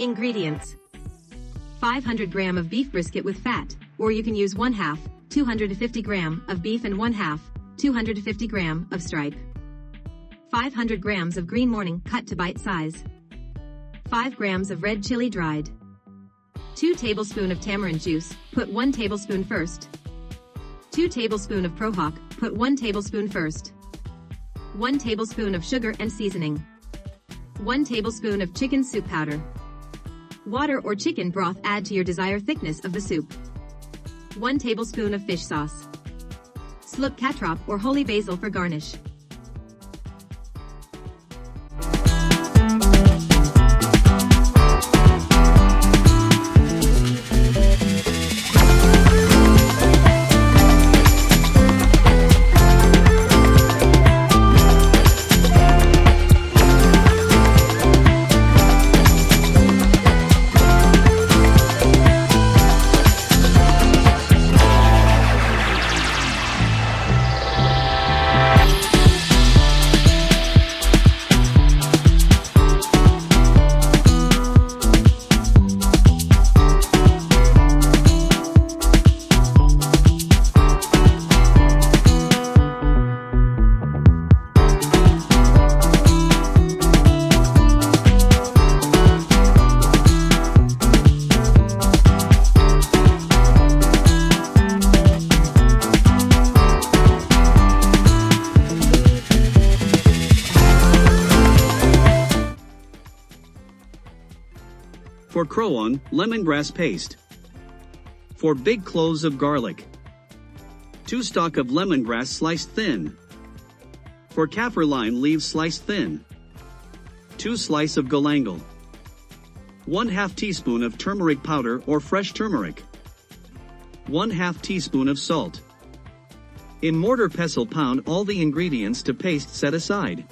Ingredients: 500 gram of beef brisket with fat, or you can use 1/2, 250 gram of beef and 1/2, 250 gram of stripe. 500 grams of green morning cut to bite size. 5 grams of red chili dried. 2 tablespoon of tamarind juice, put 1 tablespoon first. 2 tablespoon of prohok, put 1 tablespoon first. 1 tablespoon of sugar and seasoning. 1 tablespoon of chicken soup powder. Water or chicken broth add to your desired thickness of the soup. 1 tablespoon of fish sauce. Sleuk Katrop or holy basil for garnish. For Kroeung, lemongrass paste. For big cloves of garlic. 2 stalk of lemongrass sliced thin. For kaffir lime leaves sliced thin. 2 slice of galangal. 1/2 teaspoon of turmeric powder or fresh turmeric. 1/2 teaspoon of salt. In mortar pestle pound all the ingredients to paste set aside.